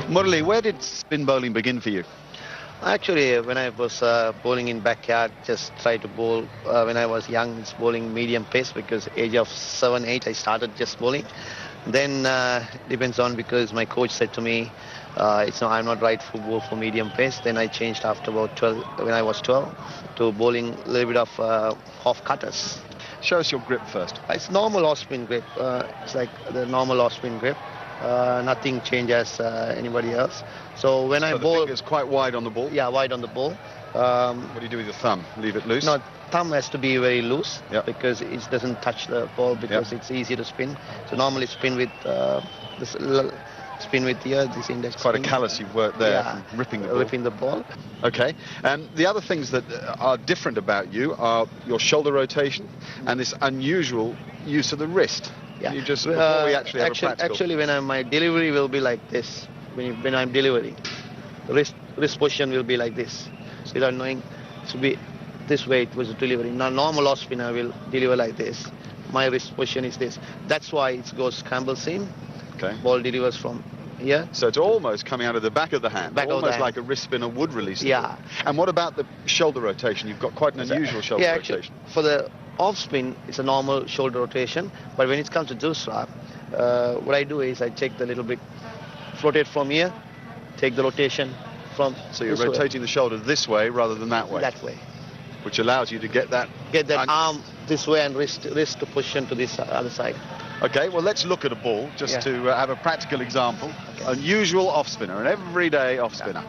Murali, where did spin bowling begin for you? Actually, when I was bowling in backyard, just try to bowl. When I was young, it's bowling medium pace because age of 7, 8, I started just bowling. Then depends on because my coach said to me, I'm not right for bowl for medium pace. Then I changed after about 12, when I was 12, to bowling a little bit of off cutters. Show us your grip first. It's normal off spin grip. It's like the normal off spin grip. Nothing changes anybody else. So when I bowl, the finger's quite wide on the ball. Yeah, wide on the ball. What do you do with your thumb? Leave it loose? No, thumb has to be very loose. Yep. Because it doesn't touch the ball because it's easy to spin. So normally spin with spin with this index. Quite a callous you've worked there, from ripping the ball. Okay. The other things that are different about you are your shoulder rotation and this unusual use of the wrist. Yeah. You just before we actually have a practical. Actually, when my delivery will be like this. When I'm delivering, the wrist position will be like this. So without knowing, it should be this way. It was delivering. Now normal off spinner will deliver like this. My wrist position is this. That's why it goes Campbell seam. Okay. Ball delivers from here. So it's almost coming out of the back of the hand, almost like a wrist spinner would release. Yeah. And what about the shoulder rotation? You've got quite an unusual shoulder rotation. Actually, for the off spin, it's a normal shoulder rotation. But when it comes to doosra, what I do is I take the little bit, float it from here, take the rotation from. So you're rotating the shoulder this way rather than that way. That way. Which allows you to get that arm this way and wrist to position to this other side. Okay, well, let's look at a ball just to have a practical example. Okay. Unusual off spinner, an everyday off spinner.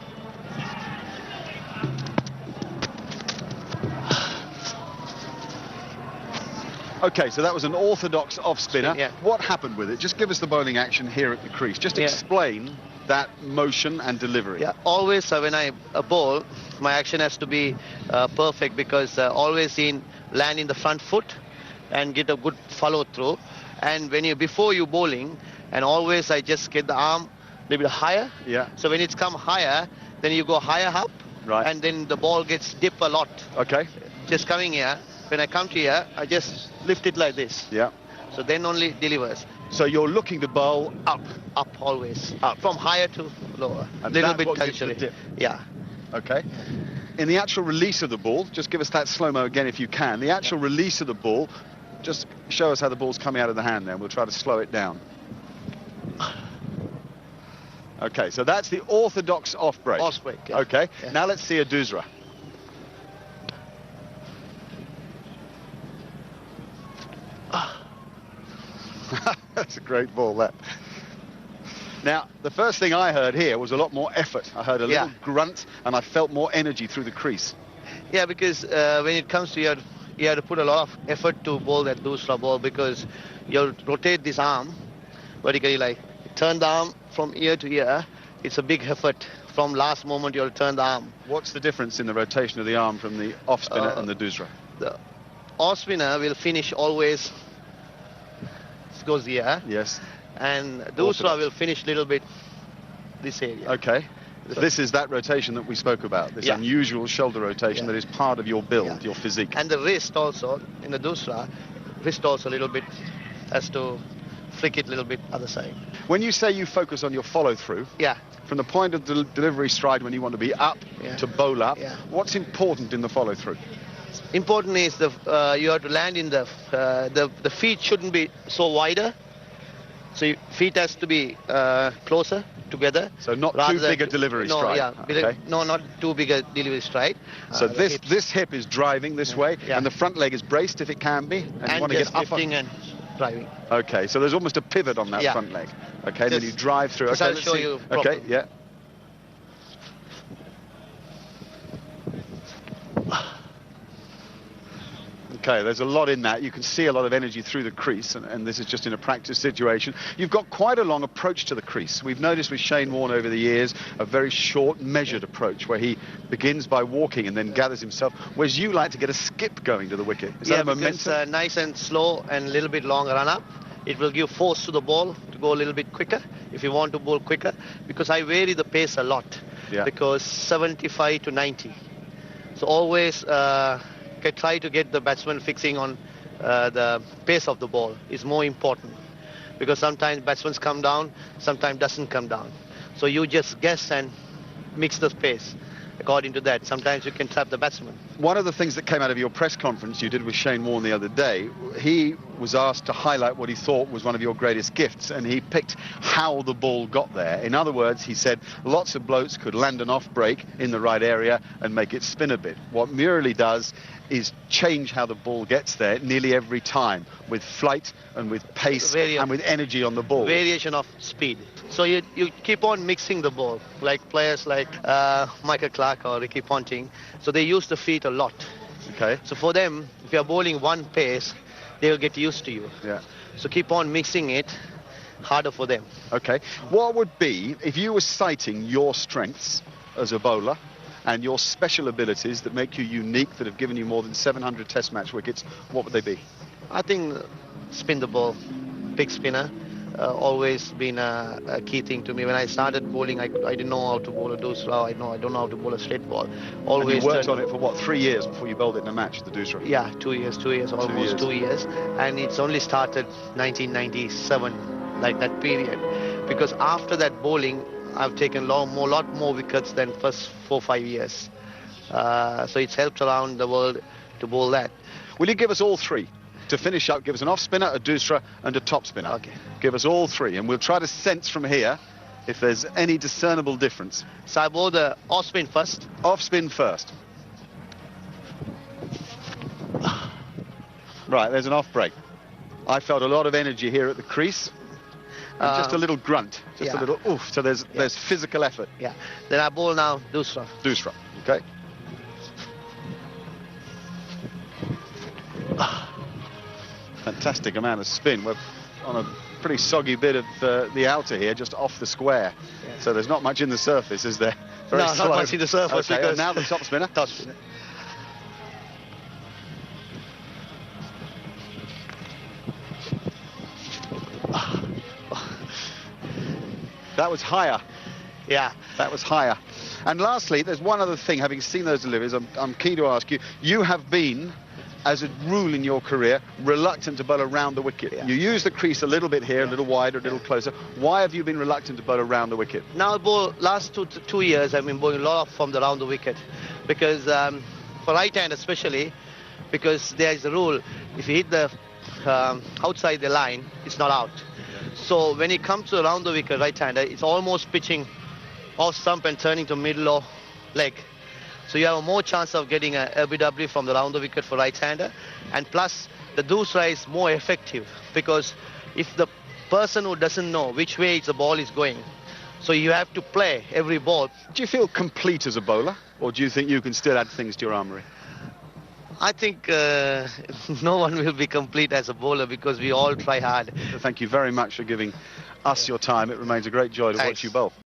Okay, so that was an orthodox off spinner. Yeah. What happened with it? Just give us the bowling action here at the crease. Just explain that motion and delivery. Yeah, always when I bowl, my action has to be perfect because always land in the front foot and get a good follow through. And before you bowling, and always I just get the arm a little bit higher. Yeah. So when it's come higher, then you go higher up. Right. And then the ball gets dip a lot. Okay. Just coming here. When I come to here, I just lift it like this. Yeah. So then only delivers. So you're looking to bowl up. Up always. Up. From higher to lower. And little bit potentially. Dip. Yeah. Okay. In the actual release of the ball, just give us that slow-mo again if you can. The actual release of the ball, just show us how the ball's coming out of the hand then. We'll try to slow it down. Okay, so that's the orthodox off break. Off break, yeah. Okay, yeah. Now let's see a doosra. That's a great ball, that. Now, the first thing I heard here was a lot more effort. I heard a little grunt, and I felt more energy through the crease. Yeah, because when it comes to you have to put a lot of effort to bowl that doosra ball because you rotate this arm vertically, like turn the arm from ear to ear. It's a big effort. From last moment, you'll turn the arm. What's the difference in the rotation of the arm from the off spinner and the doosra? The off spinner will finish always. Goes here. Yes. And doosra will finish a little bit this area. Okay. So this is that rotation that we spoke about, this unusual shoulder rotation that is part of your build, your physique. And the wrist also, in the doosra, wrist also a little bit has to flick it a little bit other side. When you say you focus on your follow-through, from the point of the delivery stride when you want to be up to bowl up, what's important in the follow-through? Important is you have to land in the feet shouldn't be so wider. So your feet has to be closer together. So not too big a delivery stride. No, not too big a delivery stride. So this hip is driving this way, and the front leg is braced if it can be, and you want to get up lifting and driving. Okay, so there's almost a pivot on that front leg. Okay, then you drive through. Okay, I'll show you properly. Okay, yeah. Okay, there's a lot in that. You can see a lot of energy through the crease, and this is just in a practice situation. You've got quite a long approach to the crease. We've noticed with Shane Warne over the years a very short, measured approach where he begins by walking and then gathers himself, whereas you like to get a skip going to the wicket. Is that a momentum? It's nice and slow and a little bit long run-up. It will give force to the ball to go a little bit quicker if you want to bowl quicker, because I vary the pace a lot, because 75 to 90. So always... try to get the batsman fixing on the pace of the ball is more important, because sometimes batsmen come down, sometimes doesn't come down. So you just guess and mix the pace according to that. Sometimes you can trap the batsman. One of the things that came out of your press conference you did with Shane Warne the other day, he was asked to highlight what he thought was one of your greatest gifts, and he picked how the ball got there. In other words, he said lots of blokes could land an off break in the right area and make it spin a bit. What Murali does is change how the ball gets there nearly every time, with flight and with pace and with energy on the ball. Variation of speed. So you keep on mixing the ball, like players like Michael Clarke or Ricky Ponting. So they use the feet a lot. Okay. So for them, if you're bowling one pace, they'll get used to you. Yeah. So keep on mixing it, harder for them. Okay. What would be, if you were citing your strengths as a bowler and your special abilities that make you unique, that have given you more than 700 test match wickets, what would they be? I think spin the ball, big spinner. Always been a key thing to me. When I started bowling, I didn't know how to bowl a doosra. I don't know how to bowl a straight ball. Always. And you worked on it for what, 3 years before you bowled it in a match, the doosra? Yeah, 2 years, almost 2 years. And it's only started 1997, like that period. Because after that bowling, I've taken lot more wickets than first 4-5 years. So it's helped around the world to bowl that. Will you give us all three? To finish up, give us an off spinner, a doosra and a top spinner. Okay. Give us all three and we'll try to sense from here if there's any discernible difference. So I bowl the off spin first. Off spin first. Right, there's an off break. I felt a lot of energy here at the crease. And just a little grunt, just a little oof. So there's physical effort. Yeah. Then I bowl now doosra. Doosra, okay. Fantastic amount of spin. We're on a pretty soggy bit of the outer here, just off the square. Yeah. So there's not much in the surface, is there? Very slow. Not much in the surface. Okay, and now the top spinner. Top spinner. That was higher. Yeah. That was higher. And lastly, there's one other thing. Having seen those deliveries, I'm keen to ask you, you have been, as a rule in your career, reluctant to bowl around the wicket. Yeah. You use the crease a little bit here, a little wider, a little closer. Why have you been reluctant to bowl around the wicket? Now, last two years, I've been bowling a lot from around the wicket. Because for right hand especially, because there is a rule, if you hit the outside the line, it's not out. So when it comes to around the wicket right-hander, it's almost pitching off stump and turning to middle or leg. So you have a more chance of getting a LBW from the round the wicket for right-hander. And plus, the doosra is more effective because if the person who doesn't know which way the ball is going, so you have to play every ball. Do you feel complete as a bowler, or do you think you can still add things to your armoury? I think no one will be complete as a bowler because we all try hard. Thank you very much for giving us your time. It remains a great joy to watch you bowl.